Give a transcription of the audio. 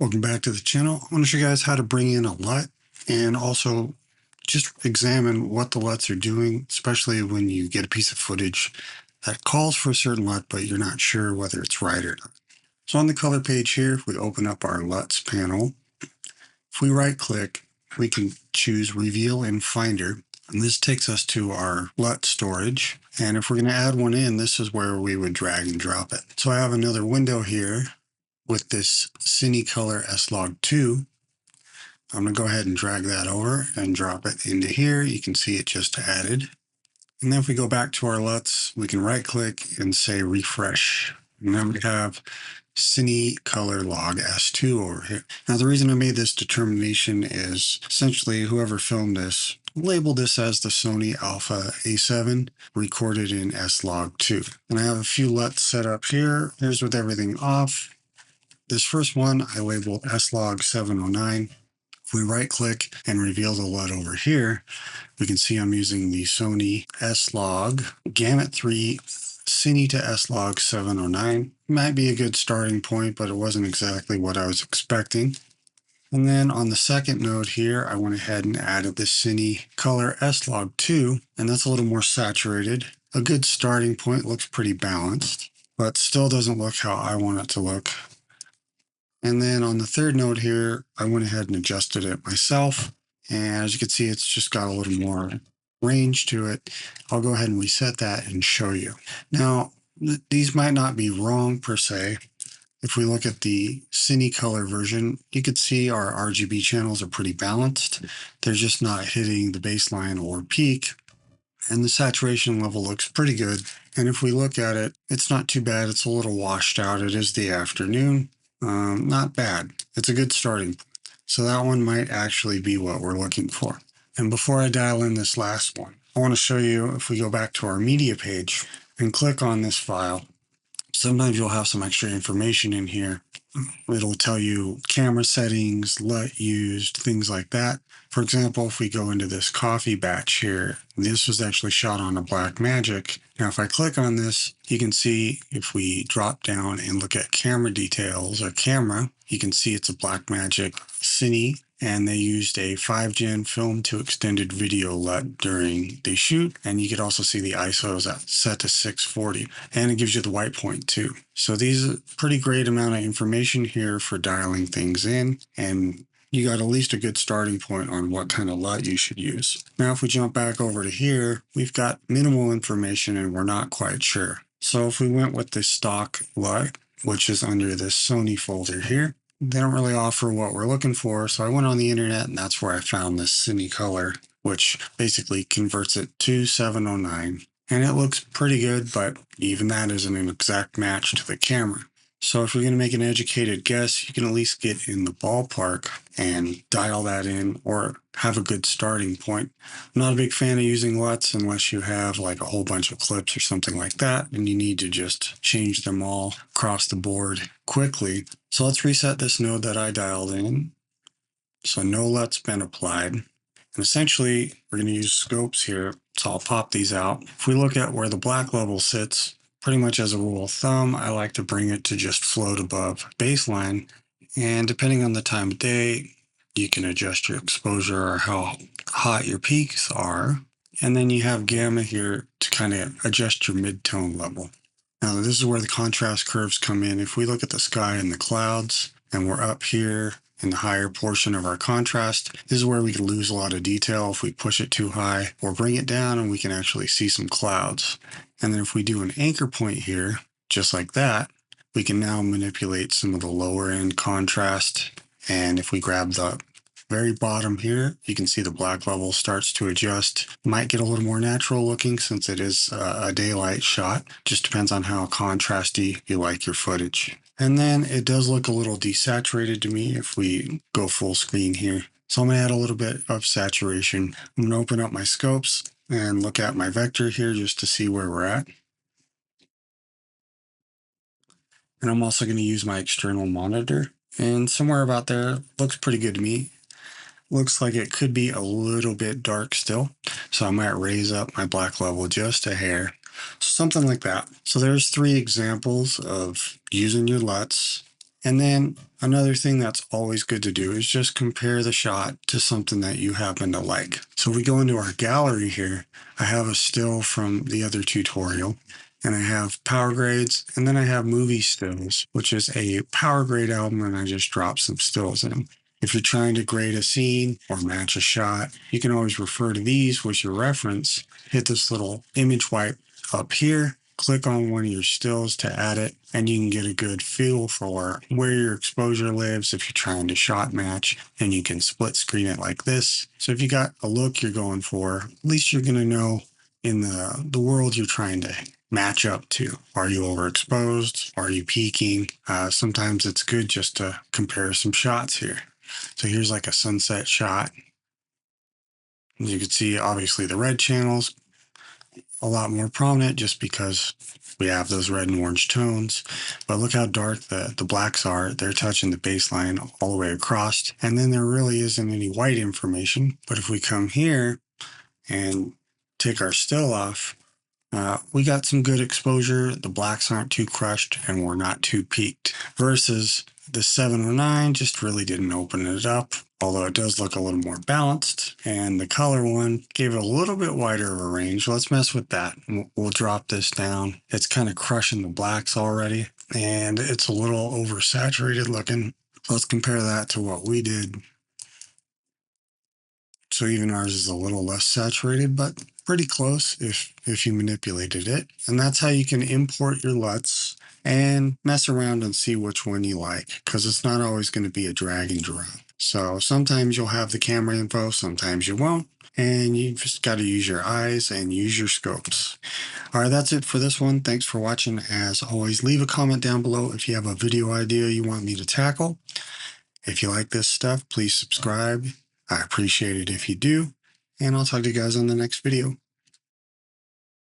Welcome back to the channel. I want to show you guys how to bring in a LUT and also just examine what the LUTs are doing, especially when you get a piece of footage that calls for a certain LUT, but you're not sure whether it's right or not. So on the color page here, if we open up our LUTs panel, if we right click, we can choose Reveal in Finder. And this takes us to our LUT storage. And if we're going to add one in, this is where we would drag and drop it. So I have another window here with this Cinecolor S-Log2. I'm going to go ahead and drag that over and drop it into here. You can see it just added. And then if we go back to our LUTs, we can right click and say refresh. And then we have Cinecolor log S2 over here. Now the reason I made this determination is essentially whoever filmed this labeled this as the Sony Alpha A7 recorded in S-Log2. And I have a few LUTs set up here. Here's with everything off. This first one I labeled S-Log 709. If we right click and reveal the LUT over here, we can see I'm using the Sony S-Log Gamut 3 Cine to S-Log 709. Might be a good starting point, but it wasn't exactly what I was expecting. And then on the second node here, I went ahead and added the Cinecolor S-Log 2, and that's a little more saturated. A good starting point, looks pretty balanced, but still doesn't look how I want it to look. And then on the third node here, I went ahead and adjusted it myself. And as you can see, it's just got a little more range to it. I'll go ahead and reset that and show you. Now, these might not be wrong per se. If we look at the Cinecolor version, you can see our RGB channels are pretty balanced. They're just not hitting the baseline or peak. And the saturation level looks pretty good. And if we look at it, it's not too bad. It's a little washed out. It is the afternoon. Not bad. It's a good starting point. So that one might actually be what we're looking for. And before I dial in this last one, I want to show you if we go back to our media page and click on this file, sometimes you'll have some extra information in here. It'll tell you camera settings, LUT used, things like that. For example, if we go into this coffee batch here, this was actually shot on a Blackmagic. Now, if I click on this, you can see if we drop down and look at camera details or camera, you can see it's a Blackmagic Cine, and they used a 5-gen film to extended video LUT during the shoot. And you could also see the ISO is set to 640, and it gives you the white point too. So these are pretty great amount of information here for dialing things in, and you got at least a good starting point on what kind of LUT you should use. Now, if we jump back over to here, we've got minimal information and we're not quite sure. So if we went with the stock LUT, which is under this Sony folder here, they don't really offer what we're looking for. So I went on the internet and that's where I found this Cinecolor, which basically converts it to 709. And it looks pretty good, but even that isn't an exact match to the camera. So if you're going to make an educated guess, you can at least get in the ballpark and dial that in or have a good starting point. I'm not a big fan of using LUTs unless you have like a whole bunch of clips or something like that, and you need to just change them all across the board quickly. So let's reset this node that I dialed in. So no LUT's been applied. And essentially, we're going to use scopes here. So I'll pop these out. If we look at where the black level sits, pretty much as a rule of thumb, I like to bring it to just float above baseline. And depending on the time of day, you can adjust your exposure or how hot your peaks are. And then you have gamma here to kind of adjust your mid-tone level. Now, this is where the contrast curves come in. If we look at the sky and the clouds, and we're up here in the higher portion of our contrast, this is where we can lose a lot of detail if we push it too high or bring it down, and we can actually see some clouds. And then if we do an anchor point here, just like that, we can now manipulate some of the lower end contrast. And if we grab the very bottom here, you can see the black level starts to adjust. Might get a little more natural looking since it is a daylight shot. Just depends on how contrasty you like your footage. And then it does look a little desaturated to me if we go full screen here. So I'm going to add a little bit of saturation. I'm going to open up my scopes and look at my vector here just to see where we're at. And I'm also going to use my external monitor. And somewhere about there, looks pretty good to me. Looks like it could be a little bit dark still. So I might raise up my black level just a hair. Something like that. So there's 3 examples of using your LUTs And then another thing that's always good to do is just compare the shot to something that you happen to like. So if we go into our gallery here, I have a still from the other tutorial, and I have power grades, and then I have movie stills, which is a power grade album, and I just dropped some stills in them. If you're trying to grade a scene or match a shot, you can always refer to these with your reference. Hit this little image wipe up here, click on one of your stills to add it, and you can get a good feel for where your exposure lives if you're trying to shot match, and you can split screen it like this. So if you got a look you're going for, at least you're going to know in the world you're trying to match up to. Are you overexposed? Are you peaking? Sometimes it's good just to compare some shots here. So here's like a sunset shot. As you can see, obviously the red channels a lot more prominent just because we have those red and orange tones. But look how dark the blacks are. They're touching the baseline all the way across. And then there really isn't any white information. But if we come here and take our still off, we got some good exposure. The blacks aren't too crushed and we're not too peaked. Versus the 709 just really didn't open it up, although it does look a little more balanced. And the color one gave it a little bit wider of a range. Let's mess with that. We'll drop this down. It's kind of crushing the blacks already, and it's a little oversaturated looking. Let's compare that to what we did. So even ours is a little less saturated, but pretty close if you manipulated it. And that's how you can import your LUTs and mess around and see which one you like, because it's not always going to be a drag and drop. So sometimes you'll have the camera info, sometimes you won't. And you just got to use your eyes and use your scopes. All right, that's it for this one. Thanks for watching. As always, leave a comment down below if you have a video idea you want me to tackle. If you like this stuff, please subscribe. I appreciate it if you do. And I'll talk to you guys on the next video.